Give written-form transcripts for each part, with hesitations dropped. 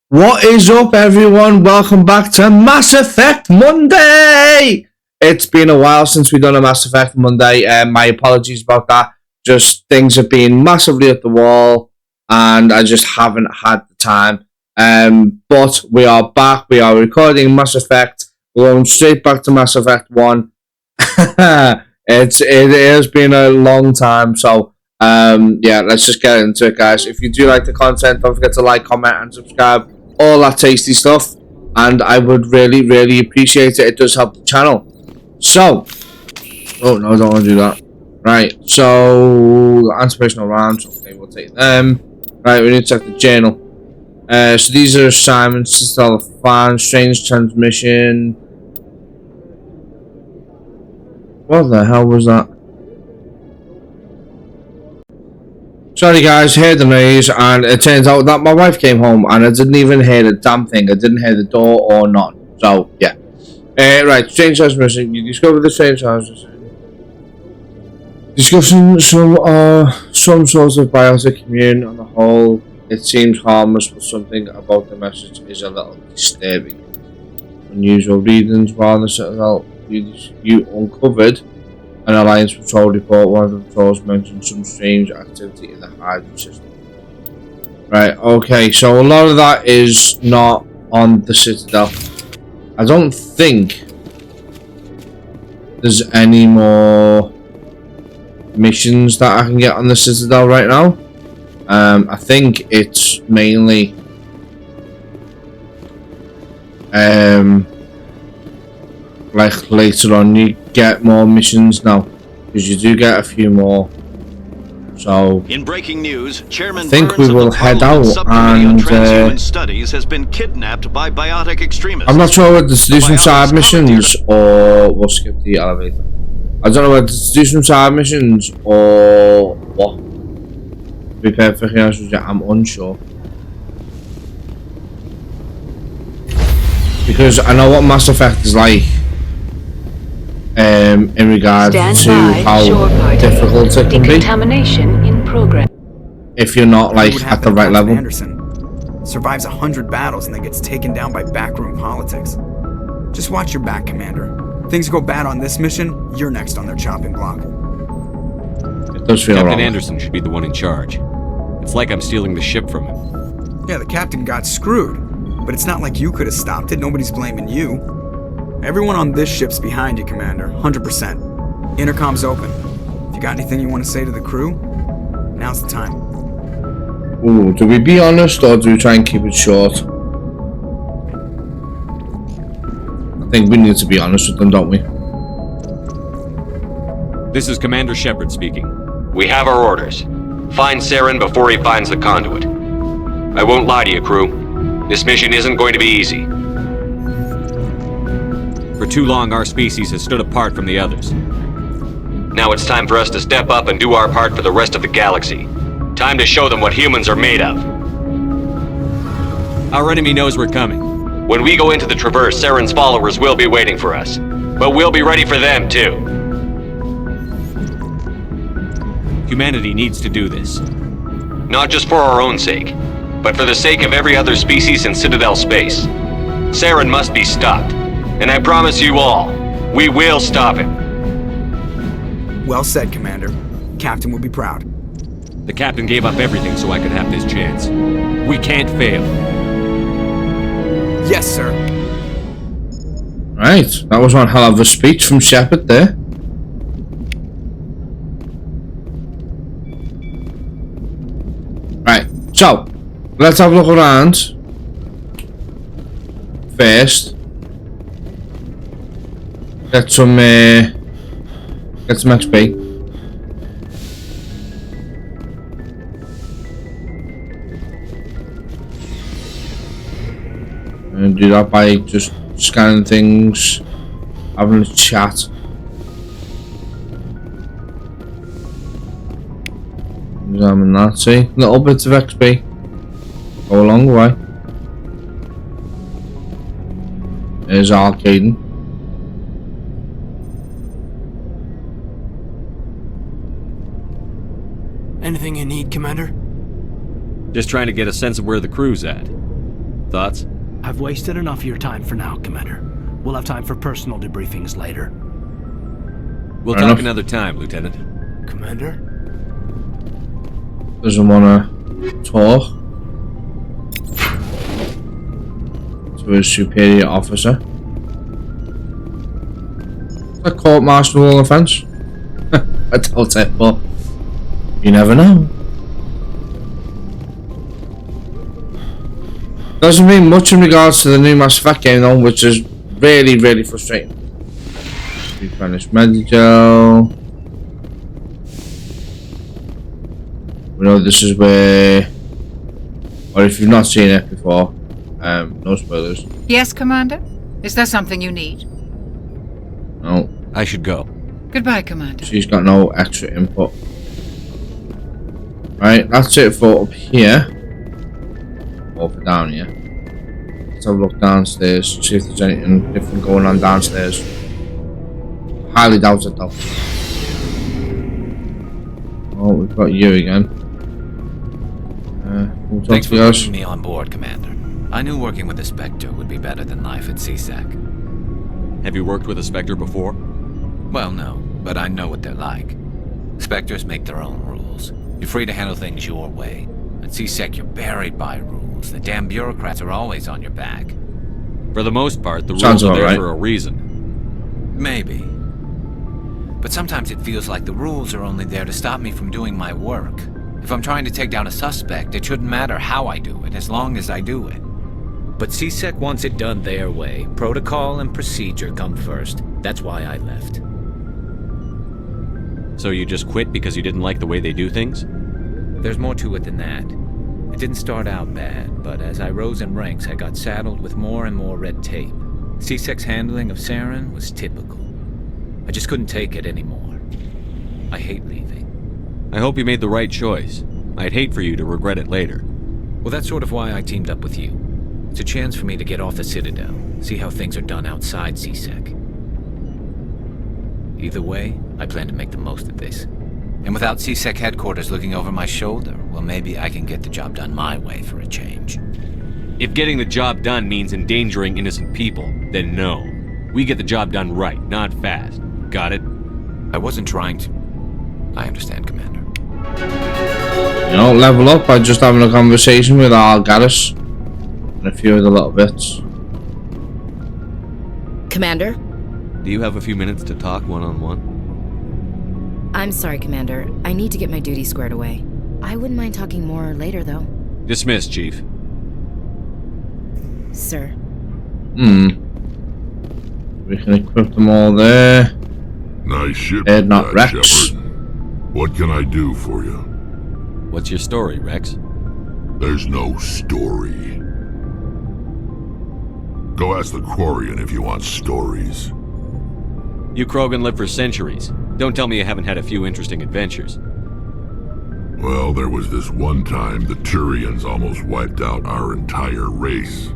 What is up, everyone? Welcome back to Mass Effect Monday! It's been a while since we've done a Mass Effect Monday. My apologies about that. Just things have been massively at the wall, and I just haven't had the time. But we are back. We are recording Mass Effect. We're going straight back to Mass Effect 1. It has been a long time, so yeah, let's just get into it, guys. If you do like the content, don't forget to like, comment, and subscribe. All that tasty stuff, and I would really appreciate it. It does help the channel. So, oh no, I don't want to do that. Right, so antipersonnel rounds. Okay, we'll take them. Right, we need to check the journal. So these are assignments. Citadel of Fan, strange transmission. What the hell was that? Sorry guys, heard the noise, and it turns out that my wife came home and I didn't even hear the damn thing. I didn't hear the door or not. So, yeah. Right, strange transmission. You discover the strange transmission. Discussing some sort of biotic immune on the whole. It seems harmless, but something about the message is a little disturbing. Unusual readings while the Citadel you uncovered an Alliance patrol report. One of the patrols mentioned some strange activity in the hydro system. Right, okay, so a lot of that is not on the Citadel. I don't think there's any more missions that I can get on the Citadel right now. I think it's mainly like later on you get more missions now, because you do get a few more. So in breaking news, Chairman I think Burns we will head out and studies has been kidnapped by biotic extremists. I'm not sure whether to do some side missions or we'll skip the elevator. I don't know whether to do some side missions or what. To be perfectly honest with you, I'm unsure. Because I know what Mass Effect is like. In regards to how difficult it can be in progress. if you're not like at the right level. Anderson survives 100 battles and then gets taken down by backroom politics. Just watch your back, Commander. Things go bad on this mission, you're next on their chopping block. It does feel Captain wrong. Anderson should be the one in charge. It's like I'm stealing the ship from him. Yeah, the captain got screwed, but it's not like you could have stopped it. Nobody's blaming you. Everyone on this ship's behind you, Commander. 100%. Intercom's open. If you got anything you want to say to the crew, now's the time. Ooh, do we be honest or do we try and keep it short? I think we need to be honest with them, don't we? This is Commander Shepard speaking. We have our orders. Find Saren before he finds the conduit. I won't lie to you, crew. This mission isn't going to be easy. For too long, our species has stood apart from the others. Now it's time for us to step up and do our part for the rest of the galaxy. Time to show them what humans are made of. Our enemy knows we're coming. When we go into the Traverse, Saren's followers will be waiting for us. But we'll be ready for them, too. Humanity needs to do this. Not just for our own sake, but for the sake of every other species in Citadel space. Saren must be stopped. And I promise you all, we will stop him. Well said, Commander. Captain will be proud. The captain gave up everything so I could have this chance. We can't fail. Yes, sir. Right, that was one hell of a speech from Shepard there. Right, so let's have a look around first. Get some XP. And do that by just scanning things, having a chat. Examine that, see? Little bits of XP. Go a long way. There's arcading. Anything you need, Commander? Just trying to get a sense of where the crew's at. thoughts? I've wasted enough of your time for now, Commander. We'll have time for personal debriefings later. We'll Fair talk enough. another time, Lieutenant. Commander? Doesn't want to talk to his superior officer. A court-martial offence. I doubt it, but you never know. Doesn't mean much in regards to the new Mass Effect game though, which is really, really frustrating. Replenish Medigel. We know this is where, or if you've not seen it before, no spoilers. Yes, Commander? Is there something you need? No, I should go. Goodbye, Commander. she's got no extra input. Right, that's it for up here. Or for down here. Let's have a look downstairs, see if there's anything different going on downstairs. Highly doubt it though. Oh, we've got you again. We'll talk Thanks to for you guys. bringing me on board, Commander. I knew working with a Spectre would be better than life at CSEC. Have you worked with a Spectre before? Well, no, but I know what they're like. Spectres make their own rules. You're free to handle things your way. At CSEC, you're buried by rules. The damn bureaucrats are always on your back. For the most part, the Sounds rules are about there right. for a reason. Maybe. But sometimes it feels like the rules are only there to stop me from doing my work. If I'm trying to take down a suspect, it shouldn't matter how I do it, as long as I do it. But CSEC wants it done their way. Protocol and procedure come first. That's why I left. So you just quit because you didn't like the way they do things? There's more to it than that. It didn't start out bad, but as I rose in ranks, I got saddled with more and more red tape. CSEC's handling of Saren was typical. I just couldn't take it anymore. I hate leaving. I hope you made the right choice. I'd hate for you to regret it later. Well, that's sort of why I teamed up with you. It's a chance for me to get off the Citadel, see how things are done outside CSEC. Either way, I plan to make the most of this. And without CSEC headquarters looking over my shoulder, well, maybe I can get the job done my way for a change. If getting the job done means endangering innocent people, then no. We get the job done right, not fast. Got it? I wasn't trying to. I understand, Commander. You don't level up by just having a conversation with Garrus and a few of the little bits. Commander? Do you have a few minutes to talk one-on-one? I'm sorry, Commander. I need to get my duty squared away. I wouldn't mind talking more later, though. Dismissed, Chief. Sir. We can equip them all there. Nice ship, Ed, not Rex. Shepard. What can I do for you? What's your story, Rex? There's no story. Go ask the Quarian if you want stories. You Krogan live for centuries. Don't tell me you haven't had a few interesting adventures. Well, there was this one time the Turians almost wiped out our entire race.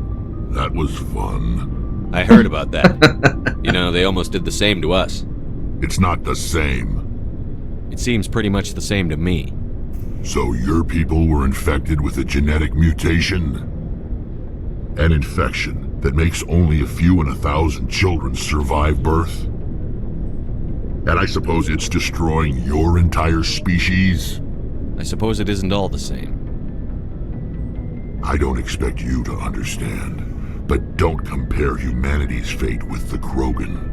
That was fun. I heard about that. You know, they almost did the same to us. It's not the same. It seems pretty much the same to me. So your people were infected with a genetic mutation? An infection that makes only a few in 1,000 children survive birth? And I suppose it's destroying your entire species? I suppose it isn't all the same. I don't expect you to understand, but don't compare humanity's fate with the Krogan.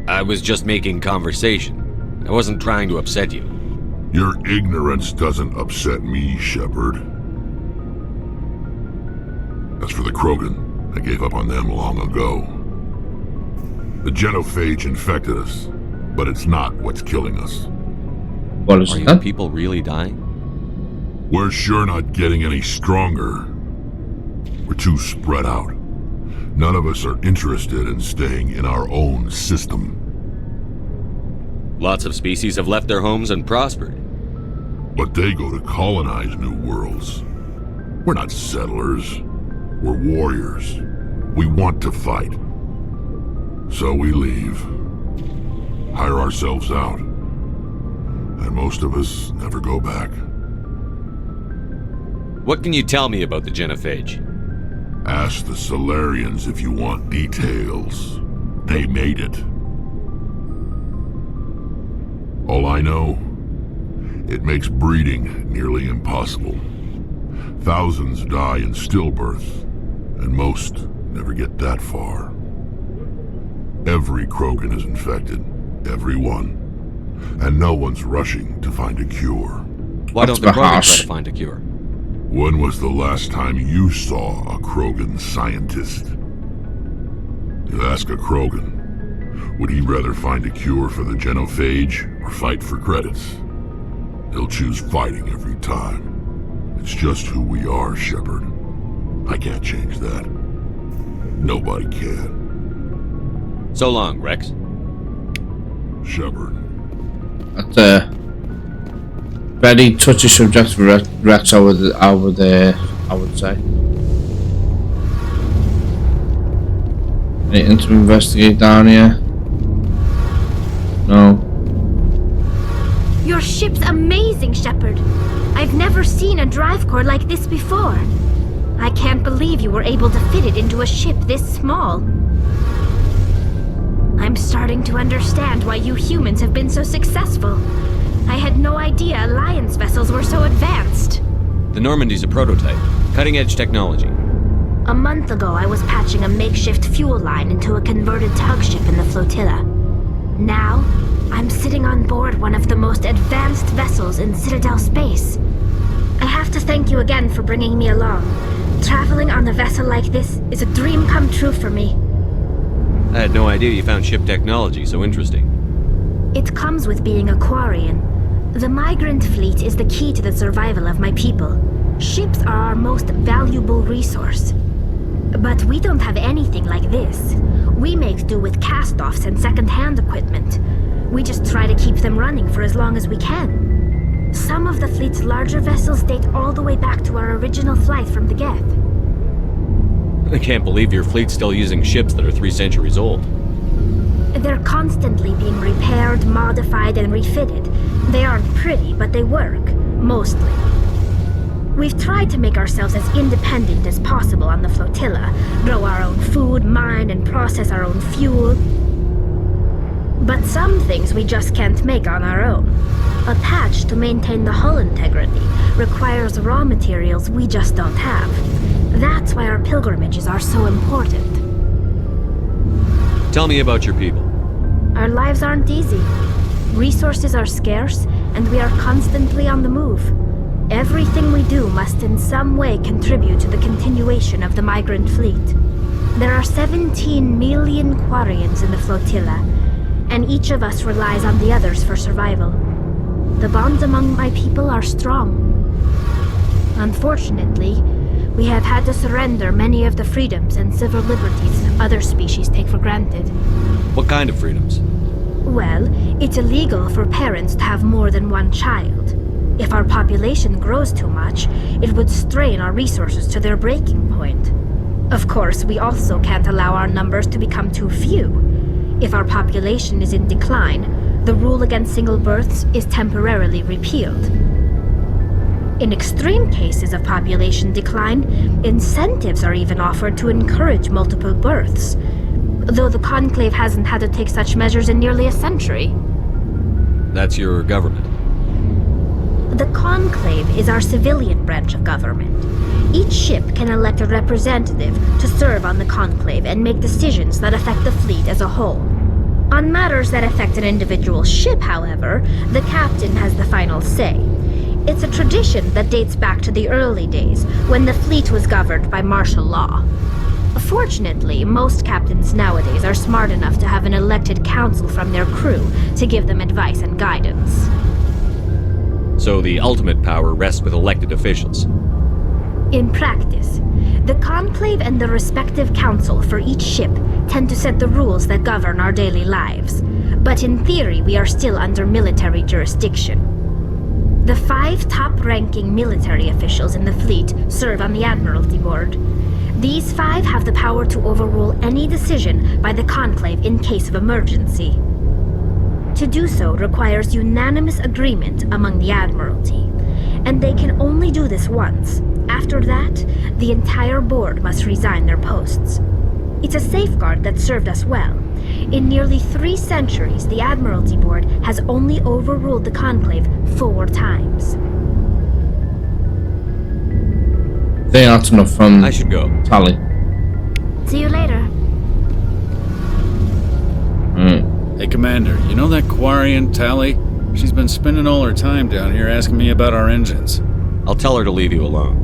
I was just making conversation. I wasn't trying to upset you. Your ignorance doesn't upset me, Shepard. As for the Krogan, I gave up on them long ago. The genophage infected us, but it's not what's killing us. What is Are it your then? people really dying? We're sure not getting any stronger. We're too spread out. None of us are interested in staying in our own system. Lots of species have left their homes and prospered. But they go to colonize new worlds. We're not settlers. We're warriors. We want to fight. So we leave. Hire ourselves out. And most of us never go back. What can you tell me about the genophage? Ask the Solarians if you want details. They made it. All I know, it makes breeding nearly impossible. Thousands die in stillbirth, and most never get that far. Every Krogan is infected, every one. And no one's rushing to find a cure. Why don't the Krogan try to find a cure? When was the last time you saw a Krogan scientist? You ask a Krogan, would he rather find a cure for the genophage or fight for credits? He'll choose fighting every time. It's just who we are, Shepard. I can't change that. Nobody can. So long, Rex. Shepard. That's a very touchy subject for Rex, I would say. Anything to investigate down here? No. Your ship's amazing, Shepard. I've never seen a drive core like this before. I can't believe you were able to fit it into a ship this small. I'm starting to understand why you humans have been so successful. I had no idea Alliance vessels were so advanced. The Normandy's a prototype. Cutting-edge technology. A month ago, I was patching a makeshift fuel line into a converted tug ship in the flotilla. Now, I'm sitting on board one of the most advanced vessels in Citadel space. I have to thank you again for bringing me along. Traveling on a vessel like this is a dream come true for me. I had no idea you found ship technology so interesting. It comes with being a Quarian. The migrant fleet is the key to the survival of my people. Ships are our most valuable resource. But we don't have anything like this. We make do with cast-offs and second-hand equipment. We just try to keep them running for as long as we can. Some of the fleet's larger vessels date all the way back to our original flight from the Geth. I can't believe your fleet's still using ships that are 3 centuries old. They're constantly being repaired, modified, and refitted. They aren't pretty, but they work. Mostly. We've tried to make ourselves as independent as possible on the flotilla, grow our own food, mine, and process our own fuel. But some things we just can't make on our own. A patch to maintain the hull integrity requires raw materials we just don't have. That's why our pilgrimages are so important. Tell me about your people. Our lives aren't easy. Resources are scarce, and we are constantly on the move. Everything we do must in some way contribute to the continuation of the migrant fleet. There are 17 million Quarians in the flotilla, and each of us relies on the others for survival. The bonds among my people are strong. Unfortunately, we have had to surrender many of the freedoms and civil liberties other species take for granted. What kind of freedoms? Well, it's illegal for parents to have more than one child. If our population grows too much, it would strain our resources to their breaking point. Of course, we also can't allow our numbers to become too few. If our population is in decline, the rule against single births is temporarily repealed. In extreme cases of population decline, incentives are even offered to encourage multiple births, though the Conclave hasn't had to take such measures in nearly a century. That's your government. The Conclave is our civilian branch of government. Each ship can elect a representative to serve on the Conclave and make decisions that affect the fleet as a whole. On matters that affect an individual ship, however, the captain has the final say. It's a tradition that dates back to the early days, when the fleet was governed by martial law. Fortunately, most captains nowadays are smart enough to have an elected council from their crew to give them advice and guidance. So the ultimate power rests with elected officials. In practice, the Conclave and the respective council for each ship tend to set the rules that govern our daily lives. But in theory, we are still under military jurisdiction. The 5 top-ranking military officials in the fleet serve on the Admiralty Board. These 5 have the power to overrule any decision by the Conclave in case of emergency. To do so requires unanimous agreement among the Admiralty, and they can only do this once. After that, the entire board must resign their posts. It's a safeguard that served us well. In nearly 3 centuries, the Admiralty Board has only overruled the Conclave 4 times. I think that's enough from I should go. Tally. See you later. Hey, Commander, you know that Quarian, Tally? She's been spending all her time down here asking me about our engines. I'll tell her to leave you alone.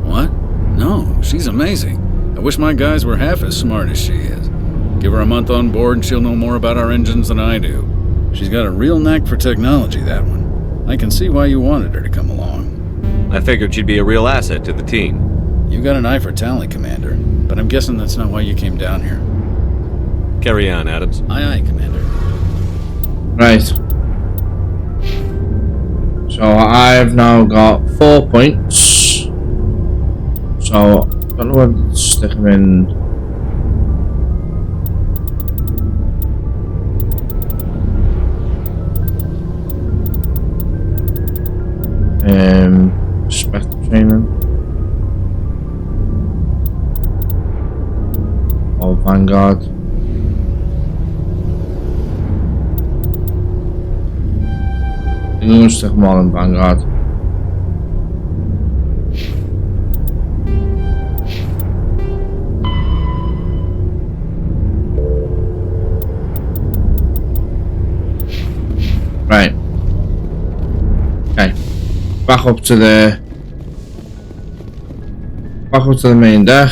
What? No, she's amazing. I wish my guys were half as smart as she is. Give her a month on board and she'll know more about our engines than I do. She's got a real knack for technology, that one. I can see why you wanted her to come along. I figured she'd be a real asset to the team. You got an eye for Tally, Commander, but I'm guessing that's not why you came down here. Carry on, Adams. Aye, aye, Commander. Right. So I've now got 4 points. So I don't know what to stick them in. Spectre training or Vanguard. I'm going to stick them all in Vanguard. Right. Okay. Back up to the main deck.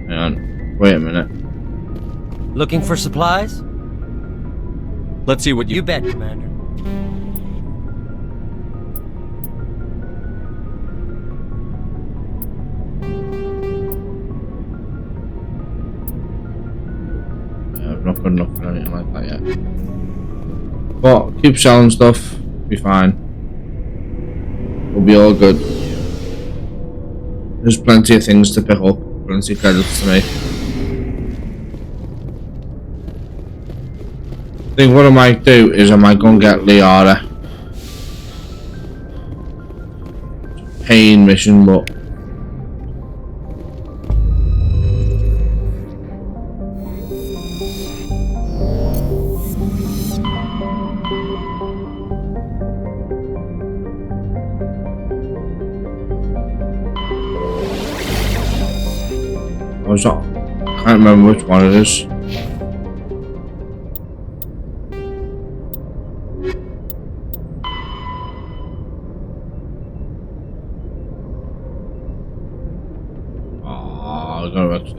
Hang on. Wait a minute. Looking for supplies? Let's see what You bet, Commander. Yeah, I've not got enough for anything like that yet. But keep selling stuff. Be fine. We'll be all good. There's plenty of things to pick up. Plenty of credits to make. I think what I might do is I might go and get Liara. Pain mission, but I can't remember which one it is.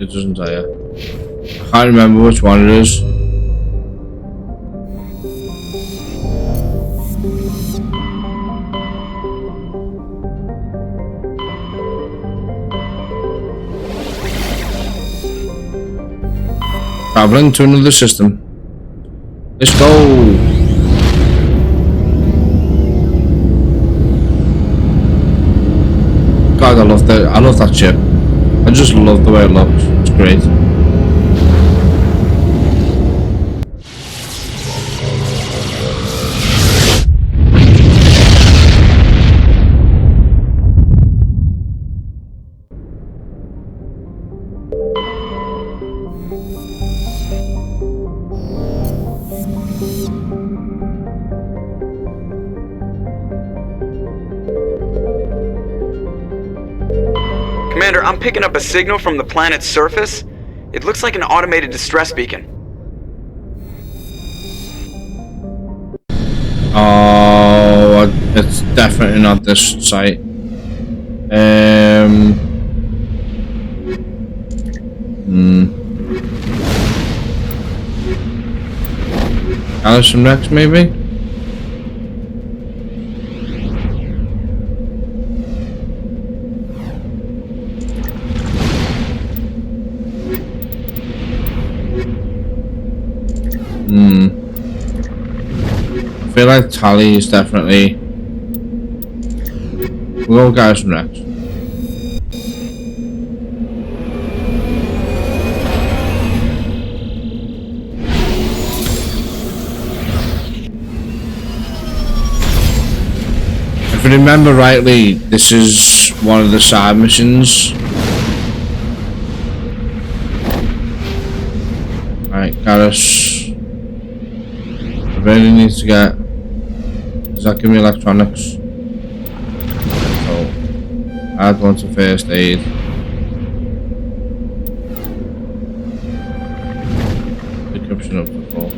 It doesn't tell you. I can't remember which one it is. Traveling to another system. Let's go. God, I love that ship. I just love the way it looks. It's great. Commander, I'm picking up a signal from the planet's surface. It looks like an automated distress beacon. Oh, it's definitely not this site. Allison Rex, maybe? I feel like Tally is definitely. We'll go guys from Rex. I If I remember rightly, this is one of the side missions. Right, Garrus. I really need to get... Does that give me electronics? So, add one to first aid. Decryption up to full.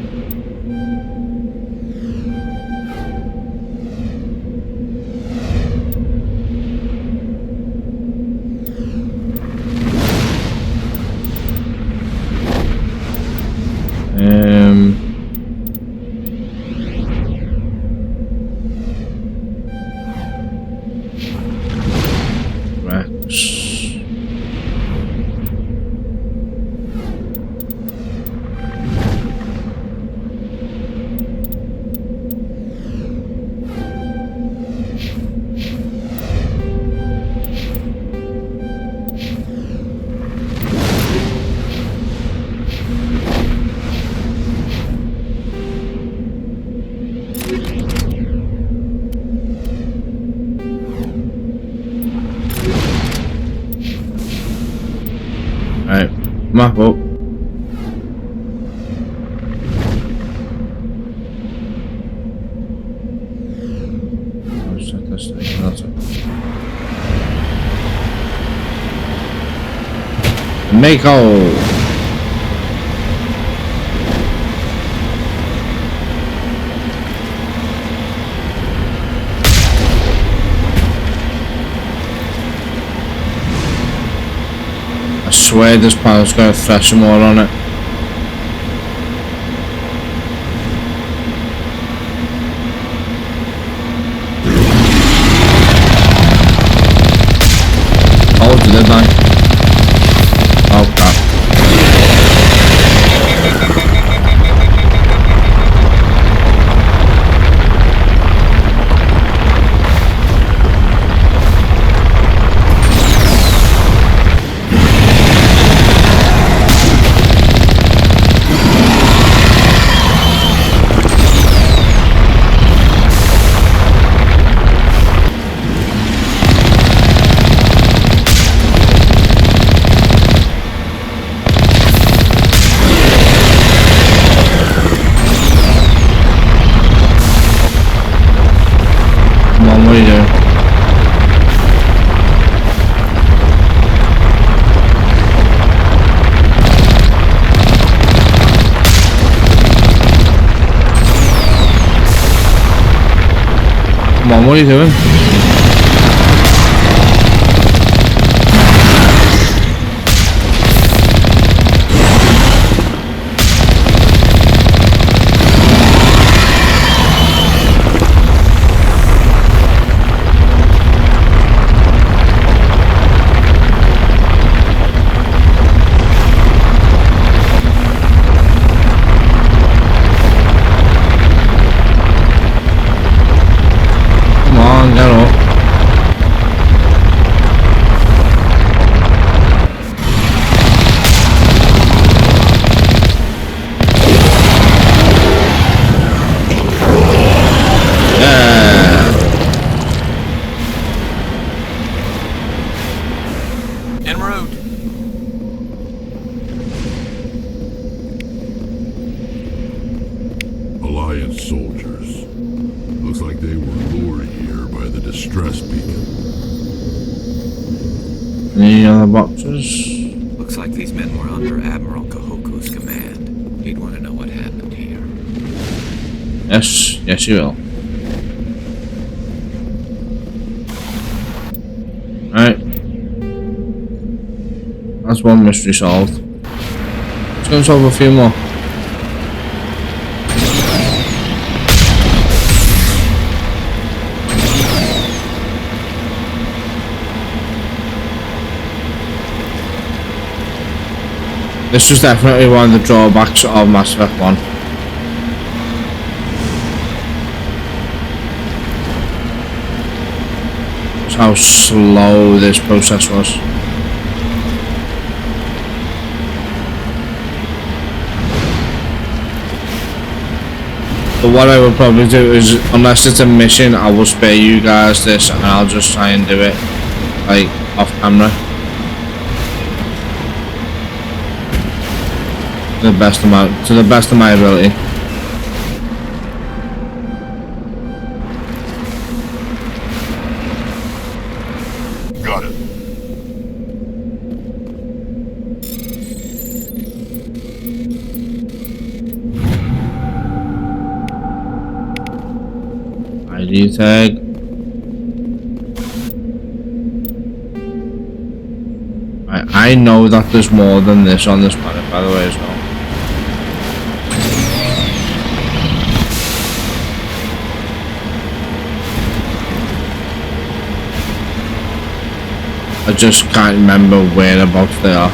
Map up. I'll set this thing. That's it. Mako. I swear this panel's going to thresh some more on it. Oh, did I? Oh, crap. What are you doing? Come on, what are you doing? Alliance soldiers. Looks like they were lured here by the distress beacon. Any other boxes? Looks like these men were under Admiral Kahoku's command. He'd want to know what happened here. Yes, yes you will. Right. That's one mystery solved. Let's go and solve a few more. This was definitely one of the drawbacks of Mass Effect 1. Just how slow this process was. But what I would probably do is, unless it's a mission, I will spare you guys this, and I'll just try and do it like off camera to the best of my ability. Got it. ID tag. I know that there's more than this on this planet, by the way, as well. I just can't remember whereabouts they are.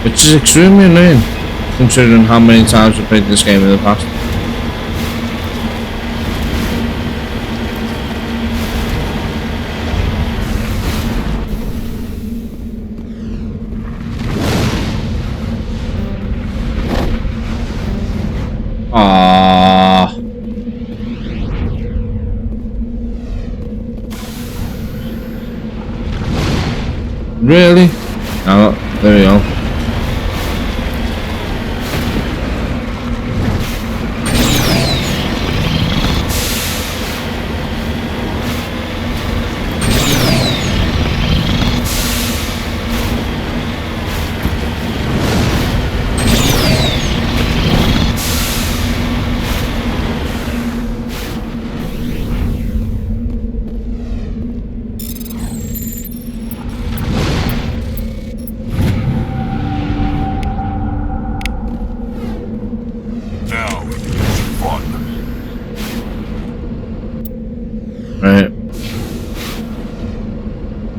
Which is extremely annoying, considering how many times I've played this game in the past. Really? Oh, there we go. Right.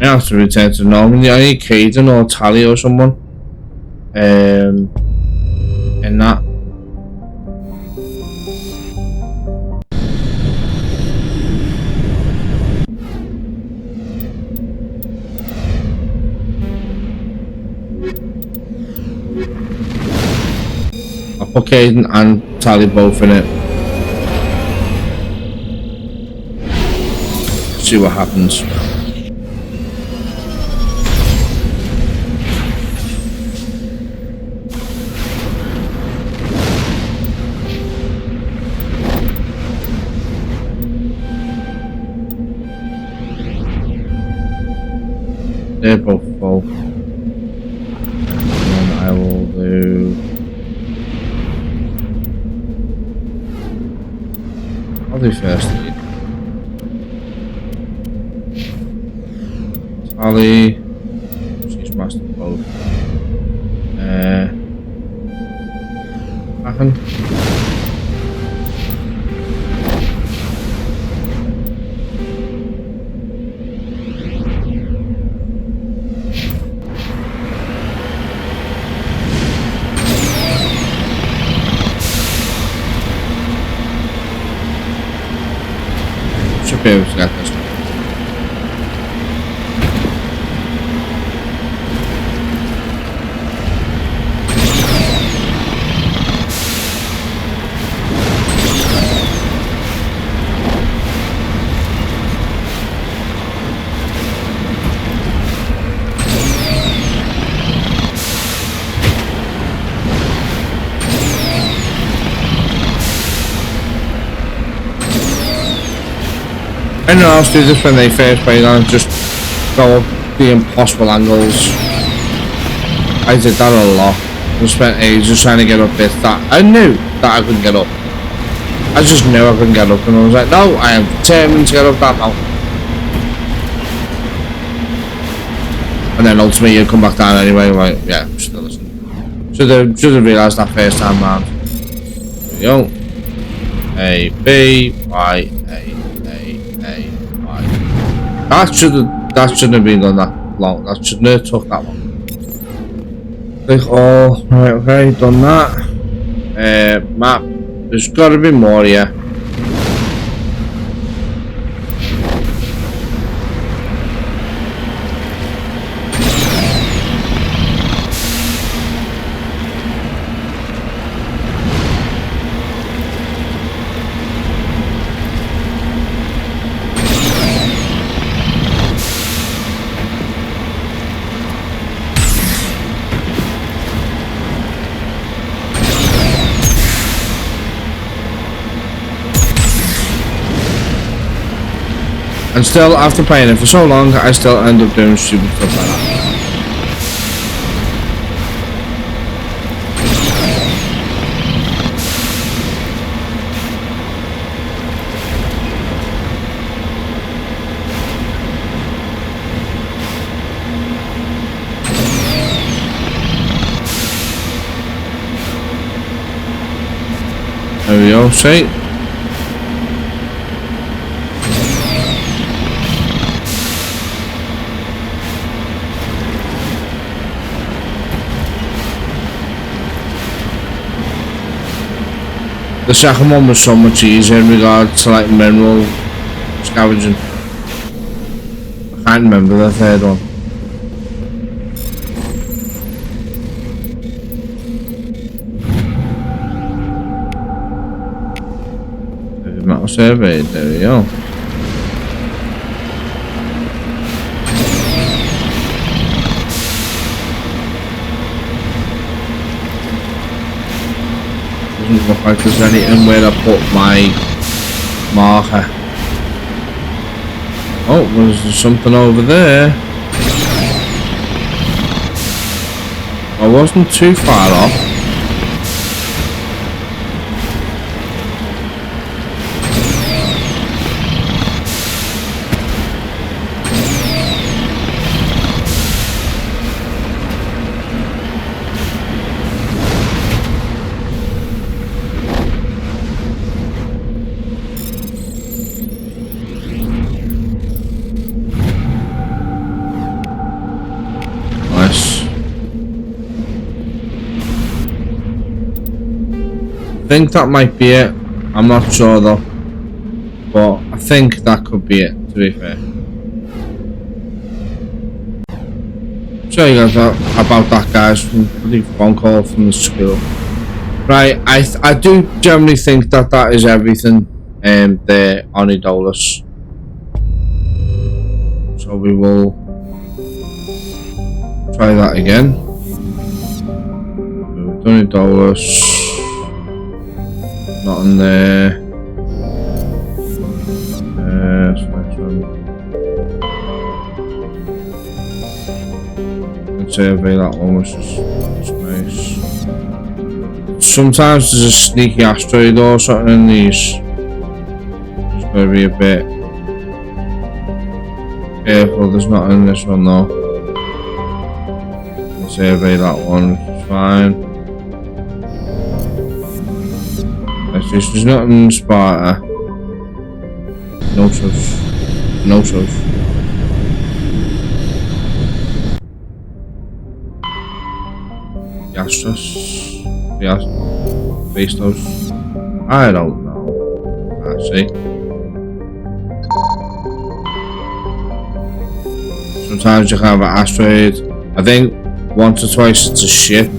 I have to return to Normandy. I need Caden or Tally or someone. In that. I'll put Caden and Tally both in it. See what happens. They're both full. And then I will do. I'll do first aid. Tally, she's mastered both. Happen. Should be able to get this. I know I was doing this when they first played on, just go up the impossible angles. I did that a lot. I spent ages trying to get up this that I knew that I couldn't get up. I just knew I couldn't get up, and I was like, no, I am determined to get up that mountain. And then ultimately you come back down anyway, like, yeah, still listening. Should have realised that first time round. There we go. A, B, Y, A. That shouldn't have been done that long. That shouldn't have took that long. Like, oh, right, okay, done that. Map, There's gotta be more here. And still, after playing it for so long, I still end up doing stupid stuff like that. There we go, see? The second one was so much easier in regards to like mineral scavenging. I can't remember the third one. Heavy metal survey, there we go. Doesn't look like there's anything where I put my marker. Oh, there's something over there. I wasn't too far off. I think that might be it. I'm not sure though, but I think that could be it, to be fair. Show you guys about that, guys, from the phone call from the school. Right, I do generally think that that is everything there on Idolus. So we will try that again. We've done Idolus. Not in there. Next one. Survey that one, which is nice. Sometimes there's a sneaky asteroid or something in these. Just gotta be a bit careful. There's not in this one though. Survey that one, which is fine. There's nothing in Sparta. No truth. No truth. Yastros. Yes. Bastos. I don't know. I see. Sometimes you can have an asteroid. I think once or twice it's a ship.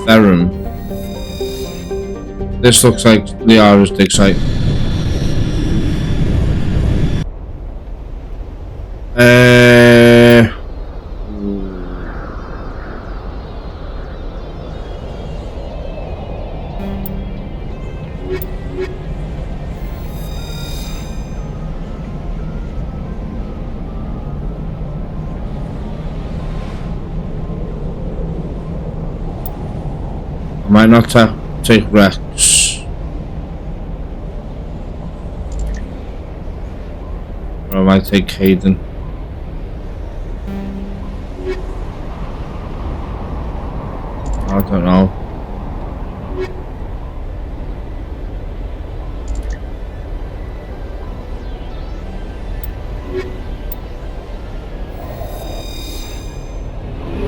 Therum. This looks like Liara's dig site. I might not take Rex. Or I might take Hayden. I don't know.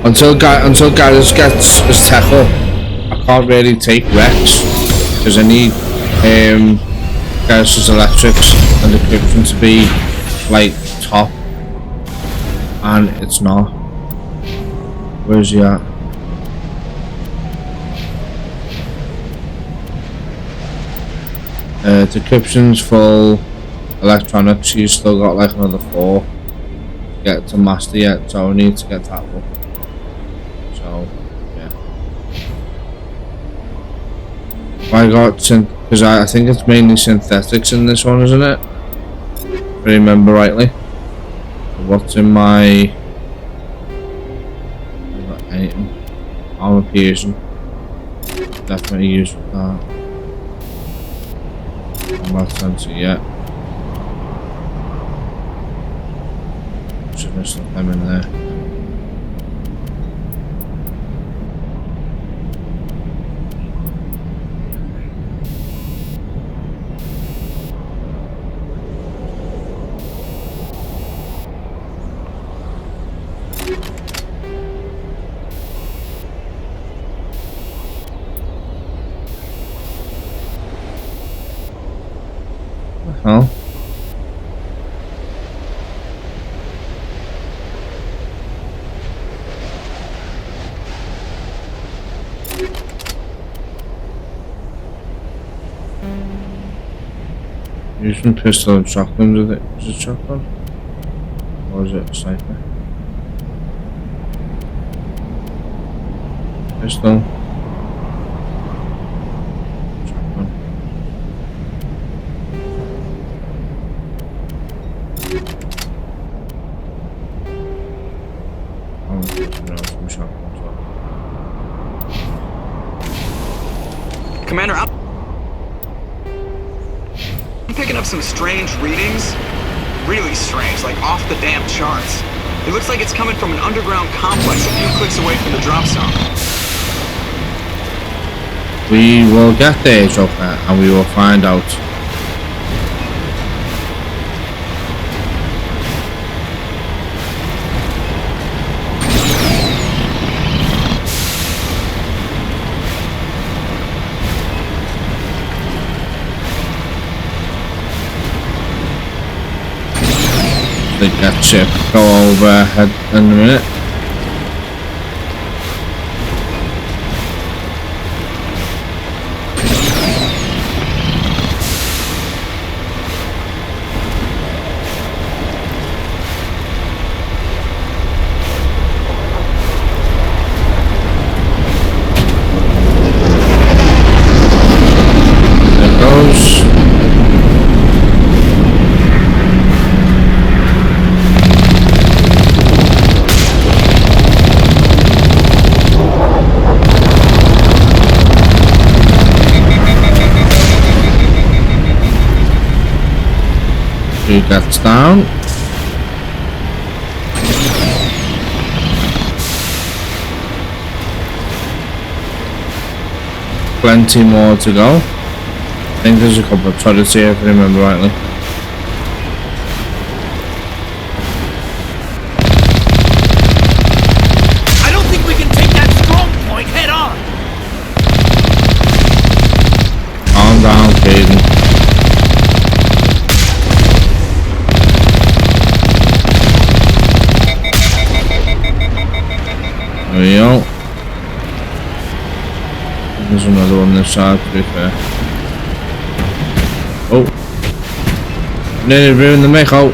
Until Garrus gets his tackle, I can't really take Rex. because I need Garrus's electrics and decryption to be like top, and it's not. Where's he at? Decryption's full. Electronics, you still got like another 4 to get to master yet, so I need to get that up. So yeah, I got because I think it's mainly synthetics in this one, isn't it? If I remember rightly. What's in my armor piercing? Definitely use that. Combat sensor, yeah. Should have stuck them in there. Oh. Using pistol and shotguns, is it shotgun? Or is it a sniper? Pistol. Shotgun. Oh, some shotguns. Commander, I'm picking up some strange readings. Really strange, like off the damn charts. It looks like it's coming from an underground complex a few clicks away from the drop zone. We will get there, Joker, and we will find out. I think that ship go overhead in a minute. There it goes. That's down. Plenty more to go. I think there's a couple of turrets here if I remember rightly. I don't think we can take that strong point head on. Calm down, Caden. There we go. There's another one this side, to be fair. Oh! Nearly ruined the make-out.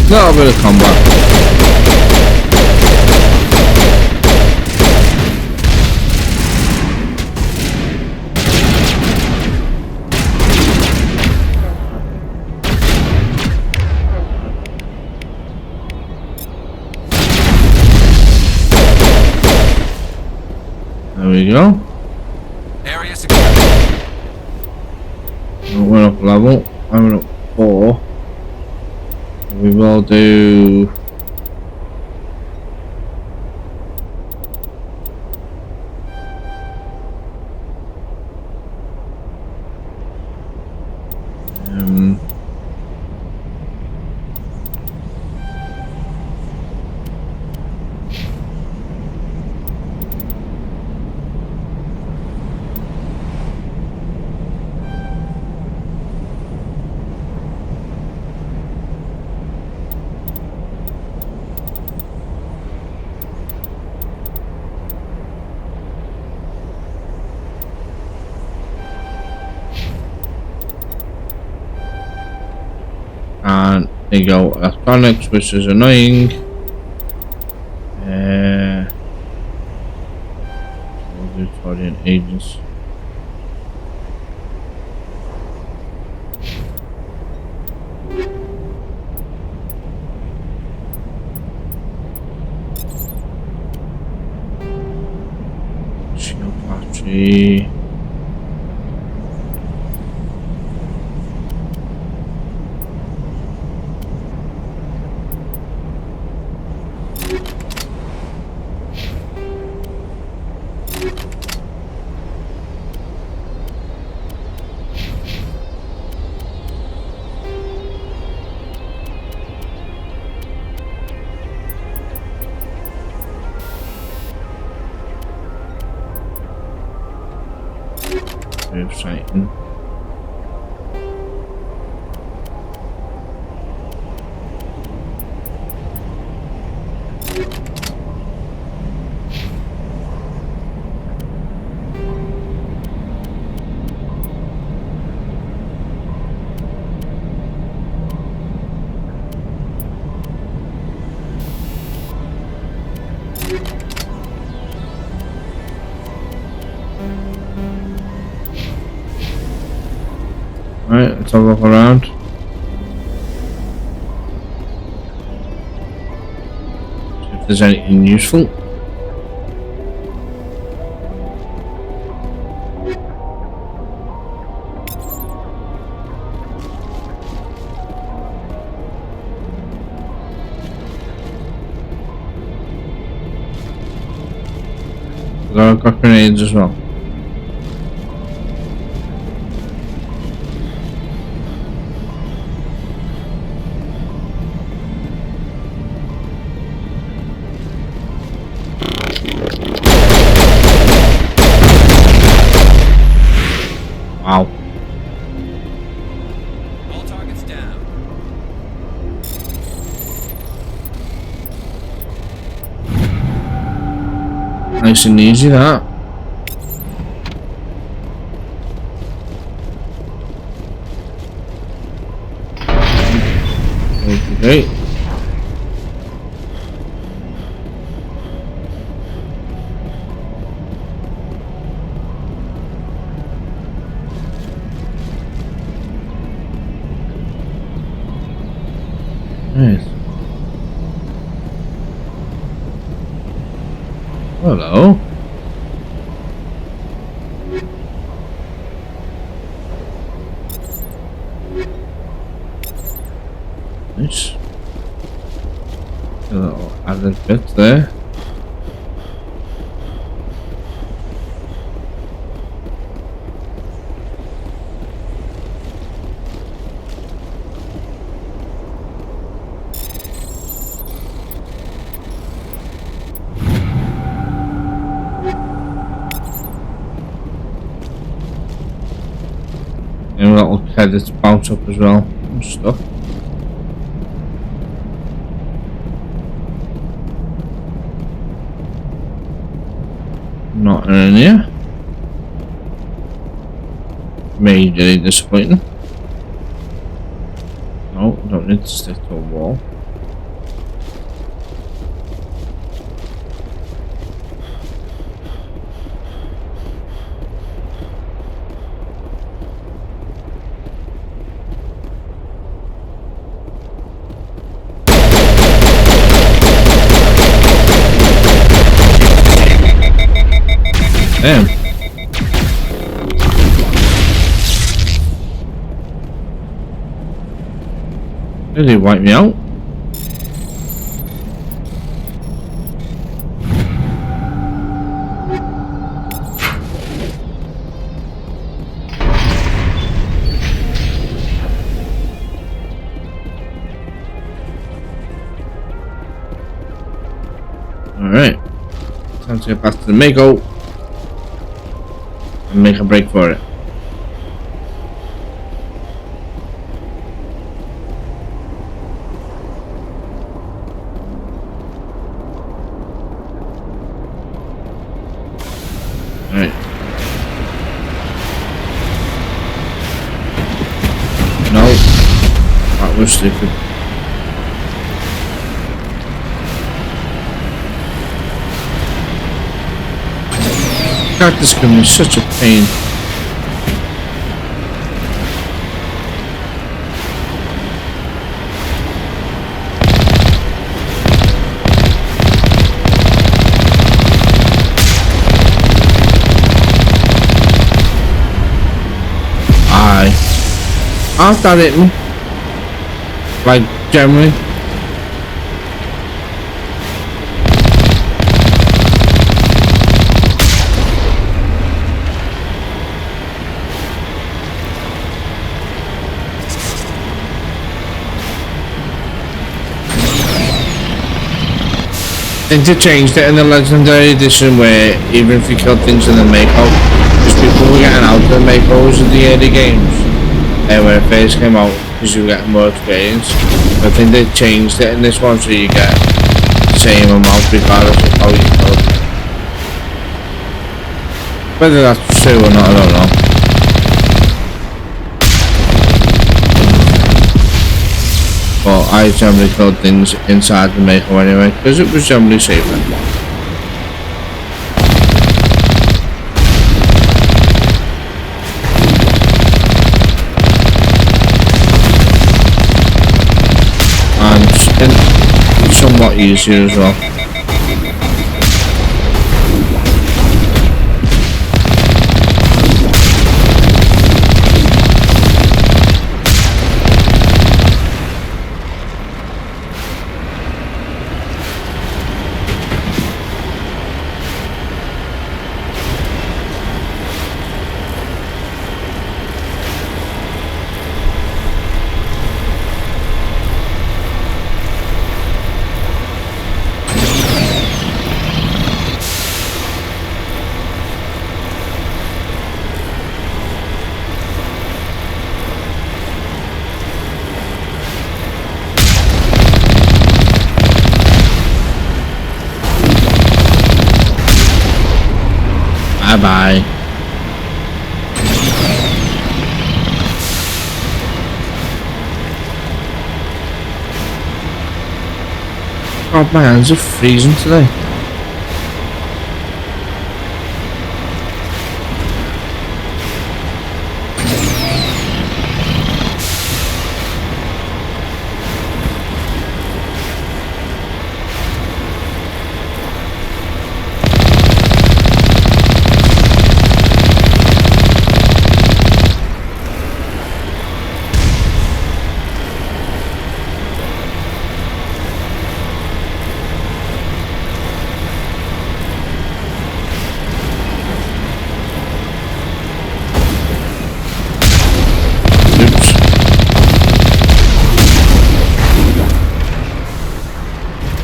Little bit of combat. you go. Area secure. We're up a level. I'm up 4. We will do. And there you go, electronics, which is annoying. We'll do Taudian agents. Shield battery. Exciting. Alright, let's have a look around. See if there's anything useful. I've got grenades as well. Wow. All targets down. Nice and easy, that. Okay. Nice. Hello. Nice. A little added bit there. And little credits bounce up as well and stuff. Not in here. Majorly disappointing. No, don't need to stick to a wall. Damn. Did he wipe me out? Alright. Time to get back to the Mako and make a break for it. Alright. No. That was stupid. God, this game is such a pain. How's that hit me? Like, generally? I think they changed it in the Legendary Edition where even if you killed things in the Mako, because people were getting out of the Makos in the early games. When it first came out, because you were getting more experience. I think they changed it in this one so you get the same amount regardless of how you killed. Whether that's true or not, I don't know. But I generally killed things inside the Mako anyway, because it was generally safer. And somewhat easier as well. Bye. God, my hands are freezing today.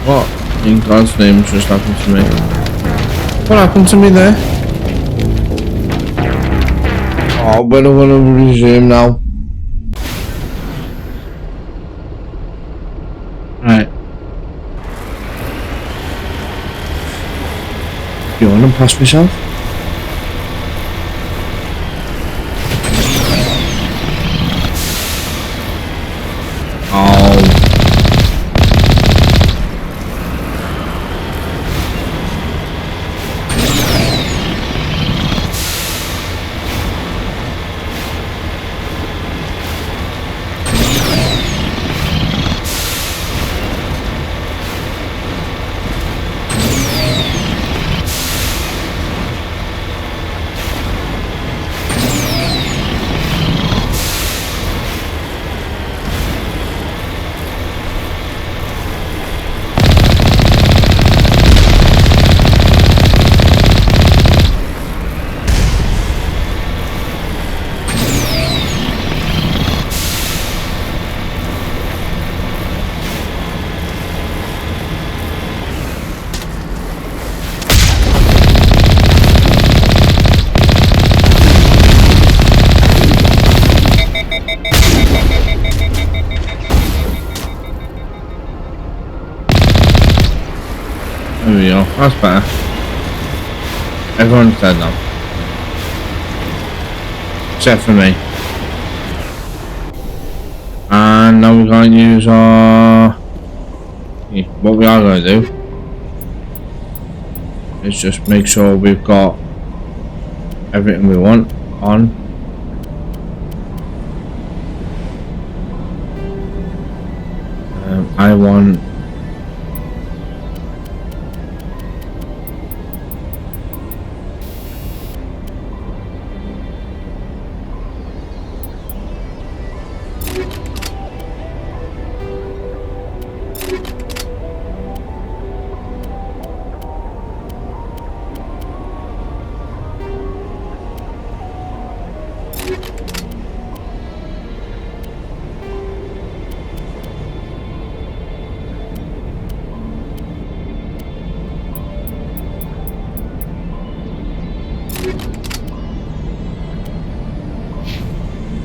What in God's name just happened to me? What happened to me there? Oh, but I want to resume now. Right. You want to pass myself? There we go. That's better. Everyone's dead now. Except for me. And now we're going to use our... What we are going to do is just make sure we've got everything we want on. I want...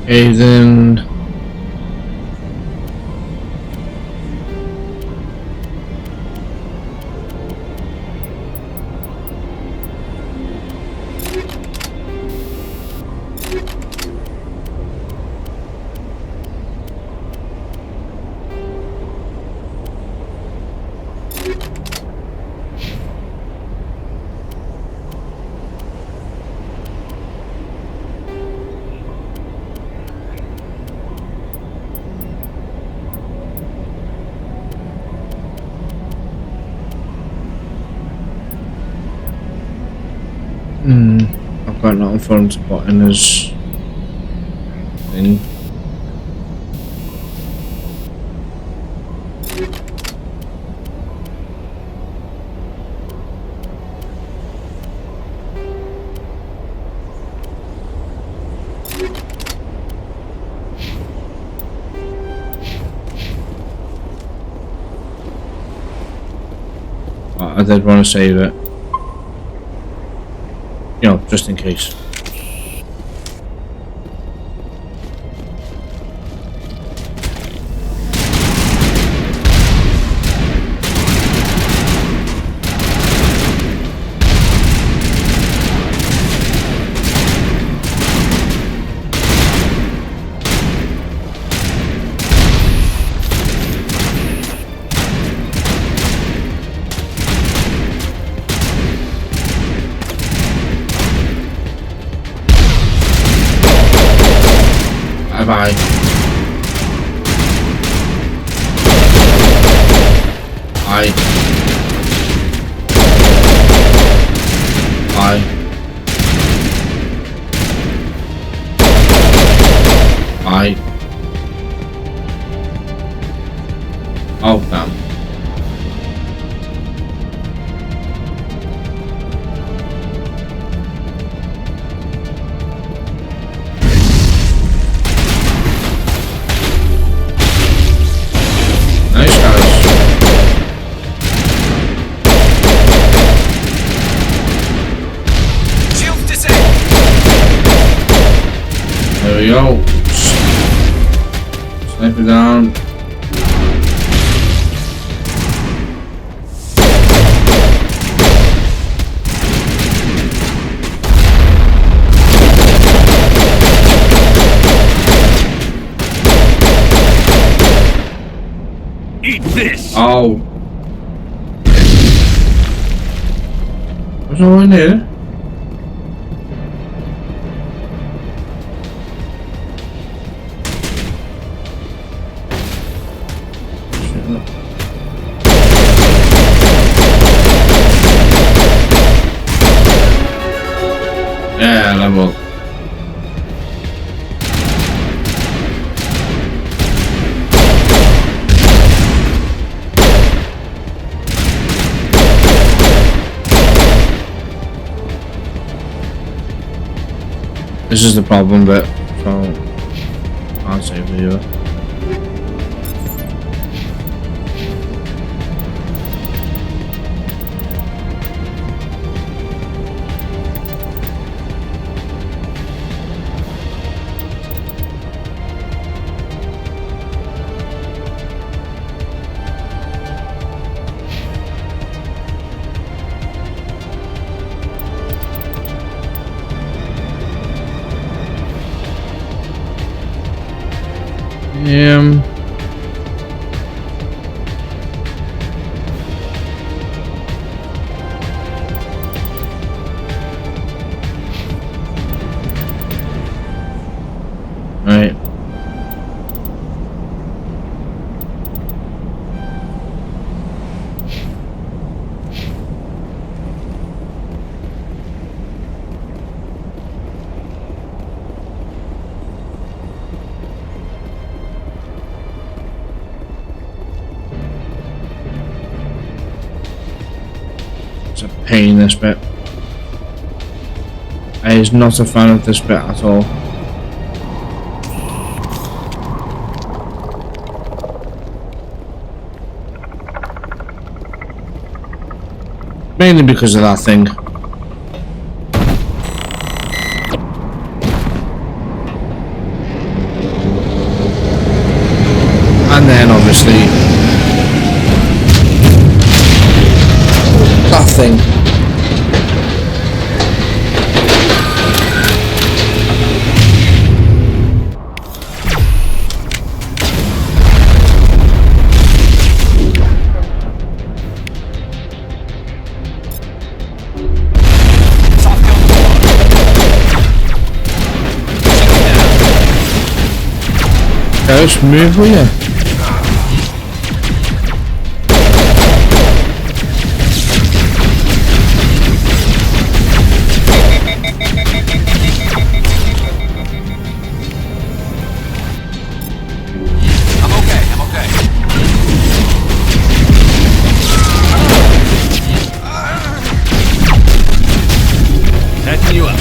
Okay, then... I've got nothing for him to put in his thing. I did want to save it. You know, just in case. Bye. Bye. Bye. Bye. Oh, damn. There we go. Sniper down. Eat this! Oh. What's all in here? Yeah, level. This is the problem bit, so I'll save you. Right. It's a pain, this bit. I is not a fan of this bit at all. Mainly because of that thing. And then obviously that thing. Just move, will you? Patching you up.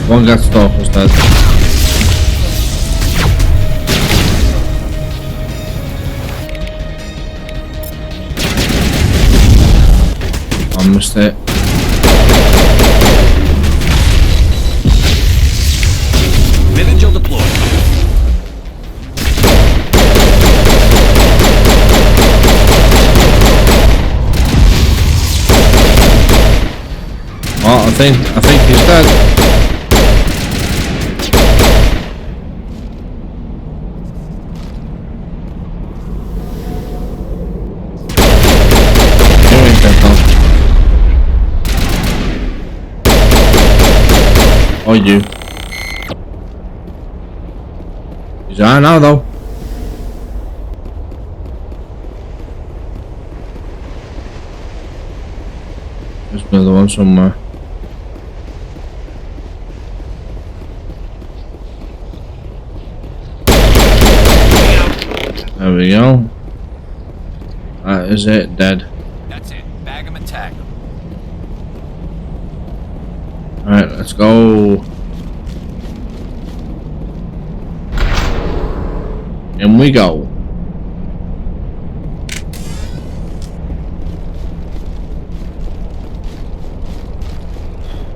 One got stuck instead. I missed it. Vigil deployed. Oh, I think he's dead. Oh, you. He's on now, though. There's another one somewhere. There we go. That is it, dead. That's it. Bag him and tag him. Alright, let's go. In we go.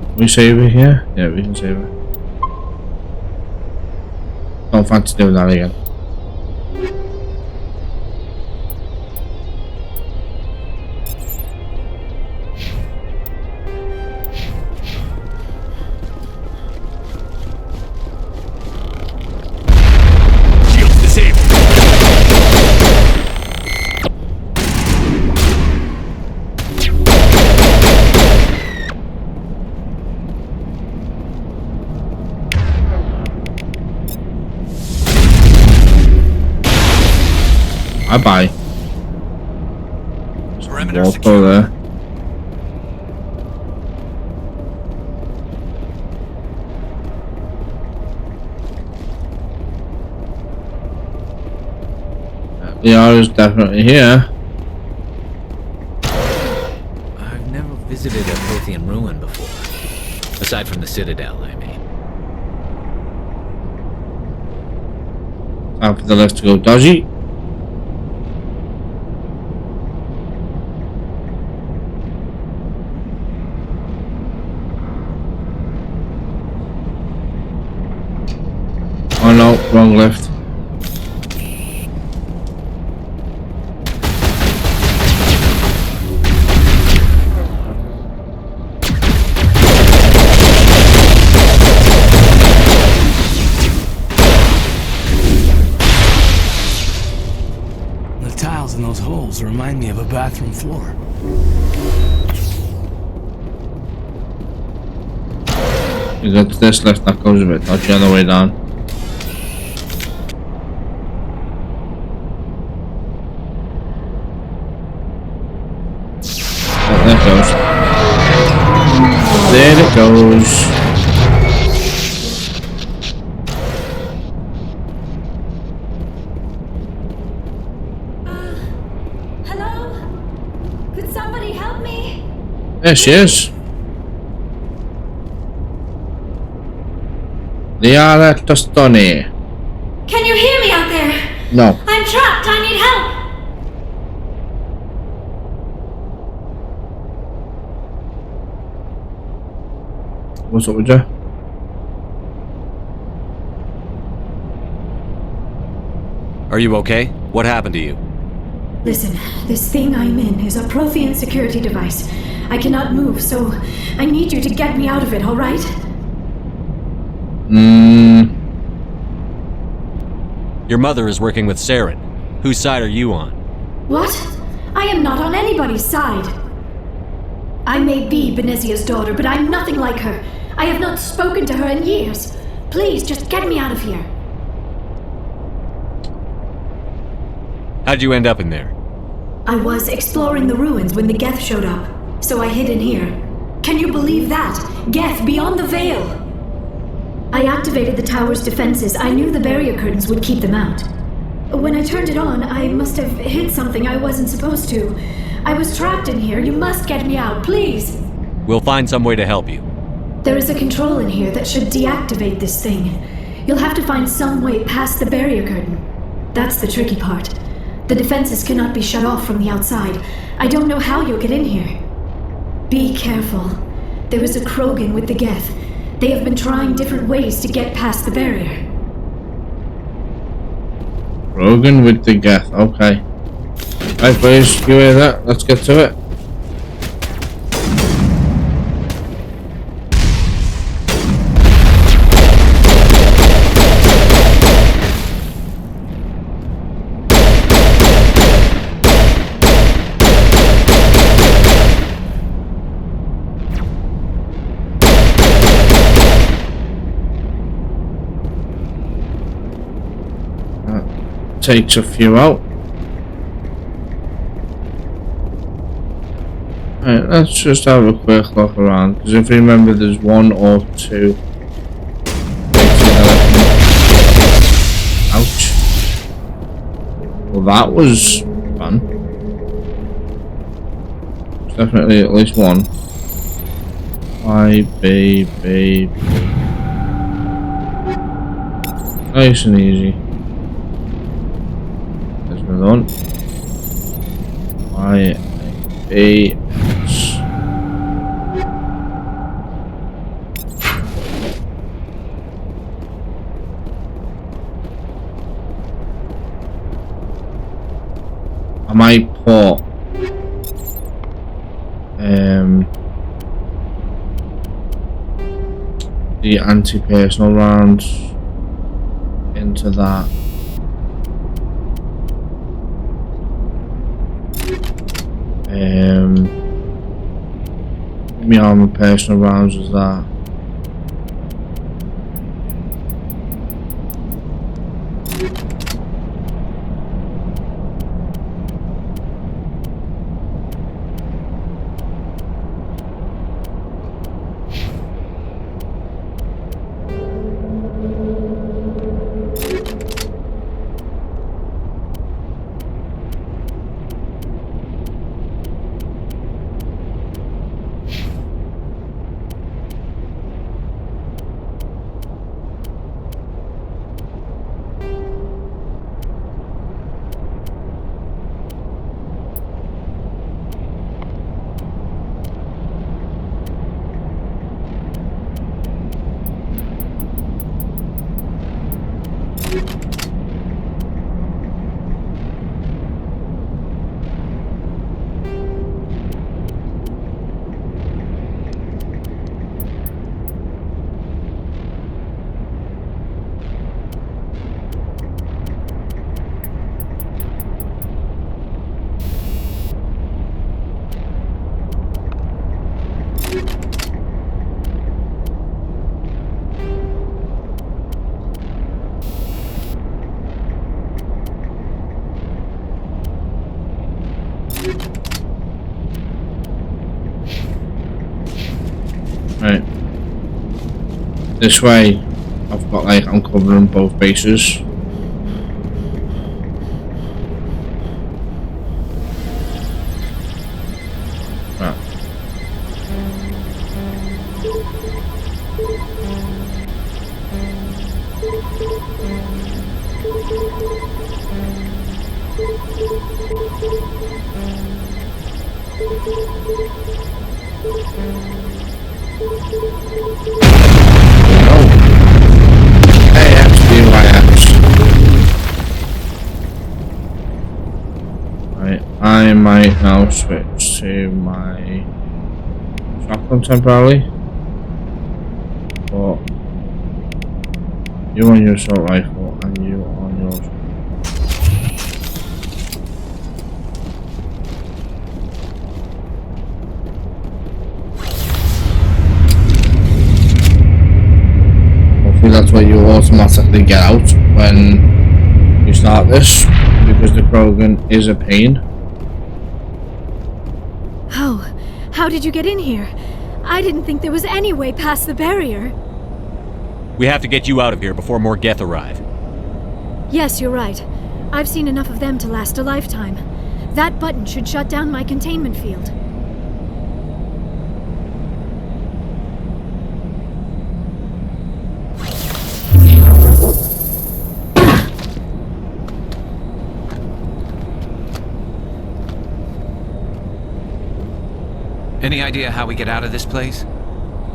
Can we save it here? Yeah, we can save it. Don't fancy doing that again. Bye-bye. Walk over there. Liara's definitely here. I've never visited a Prothean ruin before. Aside from the Citadel, I mean. Time for the left to go dodgy. Oh no, wrong left. The tiles in those holes remind me of a bathroom floor. You got this left that goes a bit dodgy on the way down. There it goes. There it goes. Hello? Could somebody help me? There she is. Liara T'Soni. Can you hear me out there? No. I'm trapped. I need help. What's up with you? Are you okay? What happened to you? Listen, this thing I'm in is a Prothean security device. I cannot move, so I need you to get me out of it, alright? Your mother is working with Saren. Whose side are you on? What? I am not on anybody's side. I may be Benezia's daughter, but I'm nothing like her. I have not spoken to her in years. Please, just get me out of here. How'd you end up in there? I was exploring the ruins when the Geth showed up, so I hid in here. Can you believe that? Geth, beyond the veil! I activated the tower's defenses. I knew the barrier curtains would keep them out. When I turned it on, I must have hit something I wasn't supposed to. I was trapped in here. You must get me out, please! We'll find some way to help you. There is a control in here that should deactivate this thing. You'll have to find some way past the barrier curtain. That's the tricky part. The defenses cannot be shut off from the outside. I don't know how you'll get in here. Be careful. There is a Krogan with the Geth. They have been trying different ways to get past the barrier. Krogan with the Geth, okay. Right boys, you hear that? Let's get to it. Takes a few out. Right, let's just have a quick look around, because if you remember there's one or two. Ouch. Well, that was fun. There's definitely at least one. B. Nice and easy. On Y-A-S. I might put the anti-personal rounds into that. Me armor personal rounds was that. Right. This way, I've got like, I'm covering both bases. Right. Right, I might now switch to my shotgun temporarily, but you on your assault rifle and you on yours. That's what you automatically get out when you start this, because the Krogan is a pain. How did you get in here? I didn't think there was any way past the barrier. We have to get you out of here before more Geth arrive. Yes, you're right. I've seen enough of them to last a lifetime. That button should shut down my containment field. Any idea how we get out of this place?